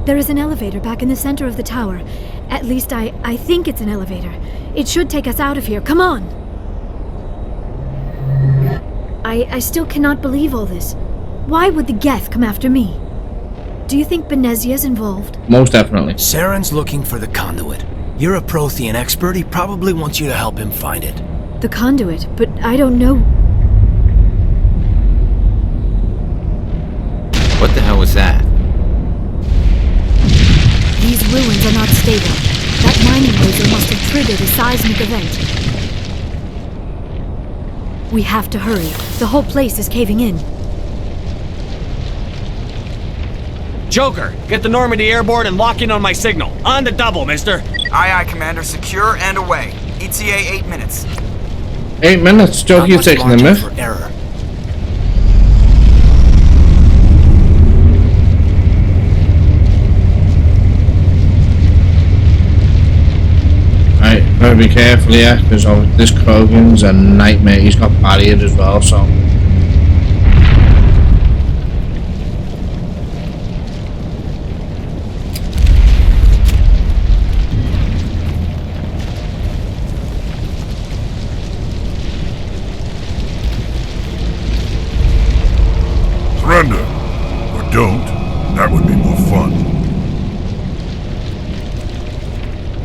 There is an elevator back in the center of the tower. At least I think it's an elevator. It should take us out of here. Come on! I still cannot believe all this. Why would the Geth come after me? Do you think Benezia's involved? Most definitely. Saren's looking for the conduit. You're a Prothean expert. He probably wants you to help him find it. The conduit, but I don't know. What the hell was that? These ruins are not stable. That mining laser must have triggered a seismic event. We have to hurry. The whole place is caving in. Joker, get the Normandy airborne and lock in on my signal. On the double, mister. Aye, aye, Commander. Secure and away. ETA 8 minutes. 8 minutes? Joker, you're taking the myth. For error. Right, better be careful here, because this Krogan's a nightmare. He's got barriered as well, so. Surrender. Or don't. That would be more fun.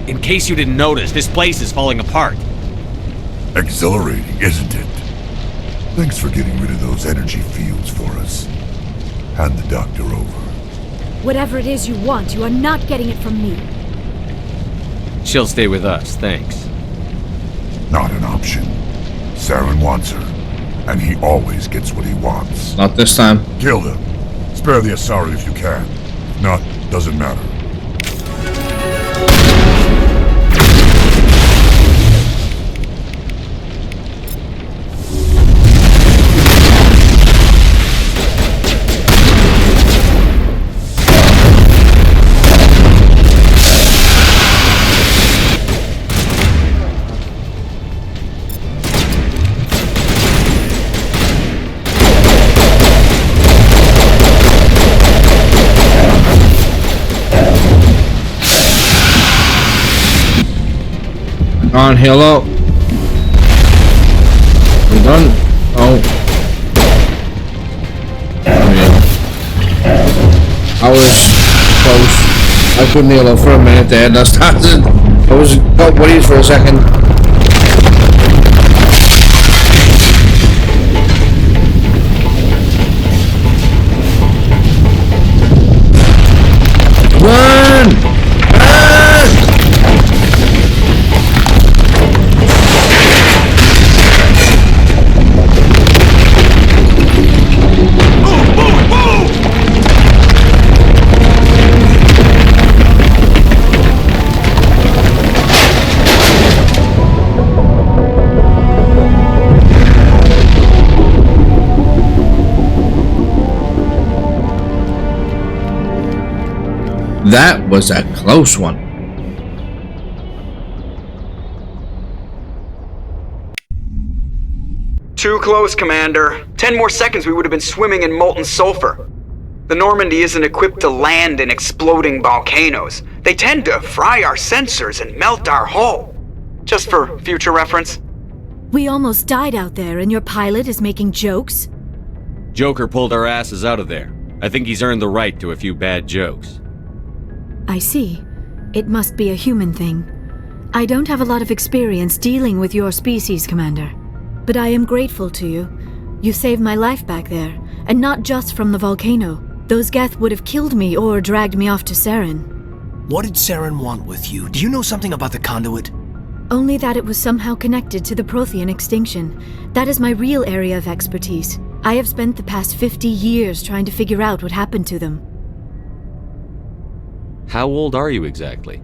In case you didn't notice, this place is falling apart. Exhilarating, isn't it? Thanks for getting rid of those energy fields for us. Hand the doctor over. Whatever it is you want, you are not getting it from me. She'll stay with us, thanks. Not an option. Saren wants her, and he always gets what he wants. Not this time. Kill them. Spare the Asari if you can. If not, doesn't matter. On, heal up. We're done. Oh. I was close. I couldn't heal up for a minute there and I started. I got worried for a second. Run! That was a close one. Too close, Commander. 10 more seconds we would have been swimming in molten sulfur. The Normandy isn't equipped to land in exploding volcanoes. They tend to fry our sensors and melt our hull. Just for future reference. We almost died out there and your pilot is making jokes? Joker pulled our asses out of there. I think he's earned the right to a few bad jokes. I see. It must be a human thing. I don't have a lot of experience dealing with your species, Commander. But I am grateful to you. You saved my life back there, and not just from the volcano. Those Geth would have killed me or dragged me off to Saren. What did Saren want with you? Do you know something about the conduit? Only that it was somehow connected to the Prothean extinction. That is my real area of expertise. I have spent the past 50 years trying to figure out what happened to them. How old are you exactly?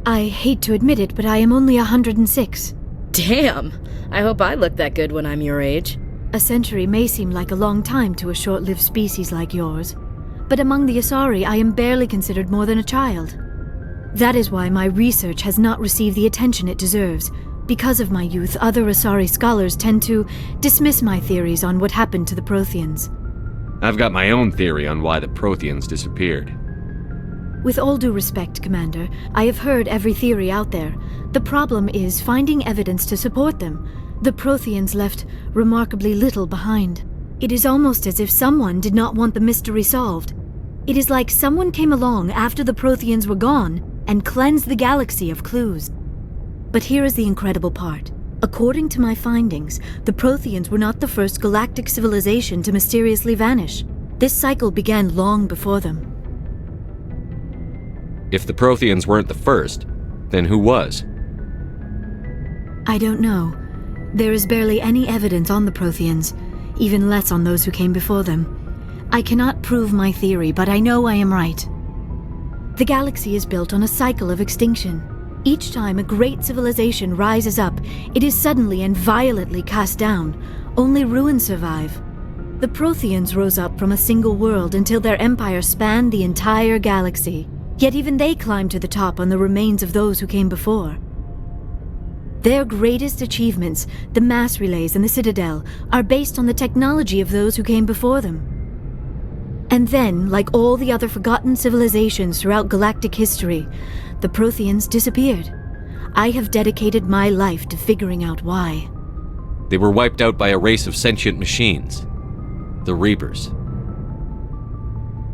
I hate to admit it, but I am only 106. Damn! I hope I look that good when I'm your age. A century may seem like a long time to a short-lived species like yours, but among the Asari I am barely considered more than a child. That is why my research has not received the attention it deserves. Because of my youth, other Asari scholars tend to dismiss my theories on what happened to the Protheans. I've got my own theory on why the Protheans disappeared. With all due respect, Commander, I have heard every theory out there. The problem is finding evidence to support them. The Protheans left remarkably little behind. It is almost as if someone did not want the mystery solved. It is like someone came along after the Protheans were gone and cleansed the galaxy of clues. But here is the incredible part. According to my findings, the Protheans were not the first galactic civilization to mysteriously vanish. This cycle began long before them. If the Protheans weren't the first, then who was? I don't know. There is barely any evidence on the Protheans, even less on those who came before them. I cannot prove my theory, but I know I am right. The galaxy is built on a cycle of extinction. Each time a great civilization rises up, it is suddenly and violently cast down. Only ruins survive. The Protheans rose up from a single world until their empire spanned the entire galaxy. Yet even they climbed to the top on the remains of those who came before. Their greatest achievements, the mass relays and the Citadel, are based on the technology of those who came before them. And then, like all the other forgotten civilizations throughout galactic history, the Protheans disappeared. I have dedicated my life to figuring out why. They were wiped out by a race of sentient machines. The Reapers.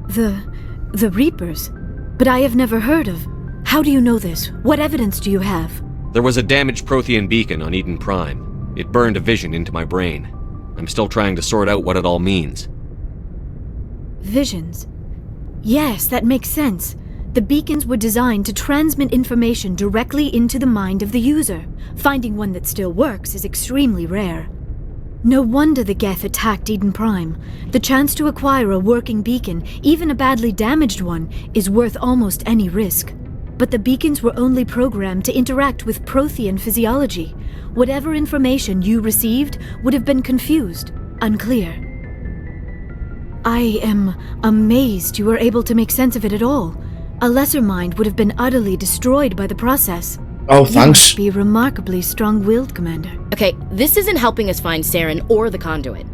The Reapers? But I have never heard of. How do you know this? What evidence do you have? There was a damaged Prothean beacon on Eden Prime. It burned a vision into my brain. I'm still trying to sort out what it all means. Visions? Yes, that makes sense. The beacons were designed to transmit information directly into the mind of the user. Finding one that still works is extremely rare. No wonder the Geth attacked Eden Prime. The chance to acquire a working beacon, even a badly damaged one, is worth almost any risk. But the beacons were only programmed to interact with Prothean physiology. Whatever information you received would have been confused, unclear. I am amazed you were able to make sense of it at all. A lesser mind would have been utterly destroyed by the process. Oh, thanks. You must be remarkably strong-willed, Commander. Okay, this isn't helping us find Saren or the conduit.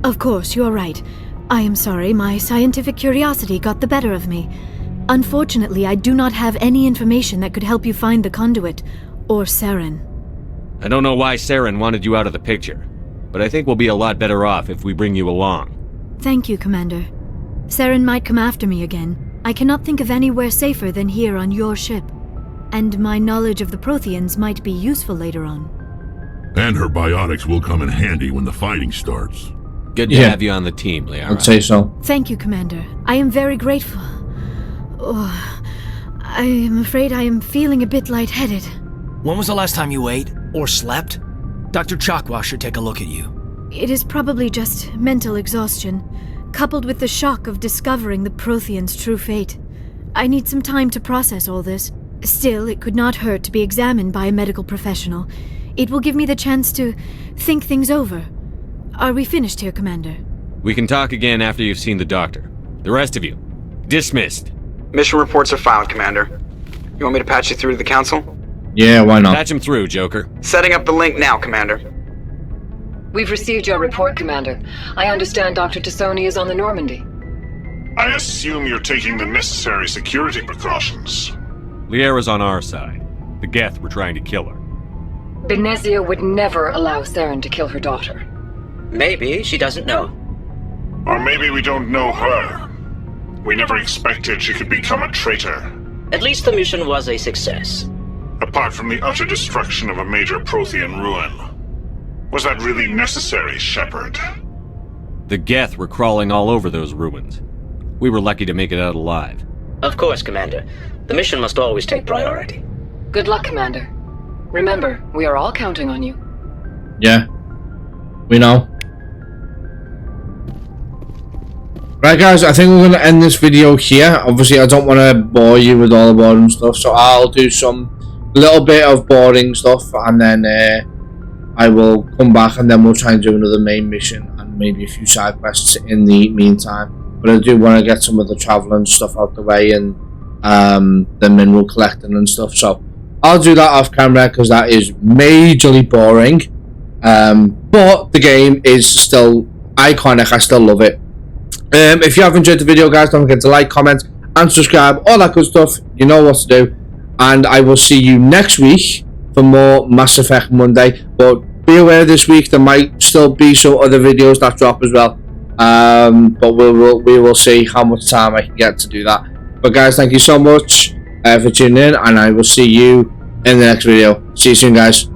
Of course, you are right. I am sorry, my scientific curiosity got the better of me. Unfortunately, I do not have any information that could help you find the conduit, or Saren. I don't know why Saren wanted you out of the picture, but I think we'll be a lot better off if we bring you along. Thank you, Commander. Saren might come after me again. I cannot think of anywhere safer than here on your ship. And my knowledge of the Protheans might be useful later on. And her biotics will come in handy when the fighting starts. Good to have you on the team, Liara. I'd say so. Thank you, Commander. I am very grateful. Oh, I am afraid I am feeling a bit lightheaded. When was the last time you ate or slept? Dr. Chakwa should take a look at you. It is probably just mental exhaustion, coupled with the shock of discovering the Protheans' true fate. I need some time to process all this. Still, it could not hurt to be examined by a medical professional. It will give me the chance to think things over. Are we finished here, Commander? We can talk again after you've seen the doctor. The rest of you, dismissed. Mission reports are filed, Commander. You want me to patch you through to the Council? Yeah, why not? Patch him through, Joker. Setting up the link now, Commander. We've received your report, Commander. I understand Dr. T'Soni is on the Normandy. I assume you're taking the necessary security precautions. Liara's on our side. The Geth were trying to kill her. Benezia would never allow Saren to kill her daughter. Maybe she doesn't know. Or maybe we don't know her. We never expected she could become a traitor. At least the mission was a success. Apart from the utter destruction of a major Prothean ruin. Was that really necessary, Shepard? The Geth were crawling all over those ruins. We were lucky to make it out alive. Of course, Commander. The mission must always take priority. Good luck, Commander. Remember, we are all counting on you. Yeah. We know. Right, guys, I think we're going to end this video here. Obviously, I don't want to bore you with all the boring stuff, so I'll do some little bit of boring stuff, and then I will come back, and then we'll try and do another main mission, and maybe a few side quests in the meantime. But I do want to get some of the traveling stuff out the way, and the mineral collecting and stuff, so I'll do that off camera, because that is majorly boring. But the game is still iconic. I still love it. If you have enjoyed the video, guys, don't forget to like, comment, and subscribe. All that good stuff. You know what to do. And I will see you next week for more Mass Effect Monday. But be aware this week there might still be some other videos that drop as well. But we will see how much time I can get to do that. But guys, thank you so much for tuning in, and I will see you in the next video. See you soon, guys.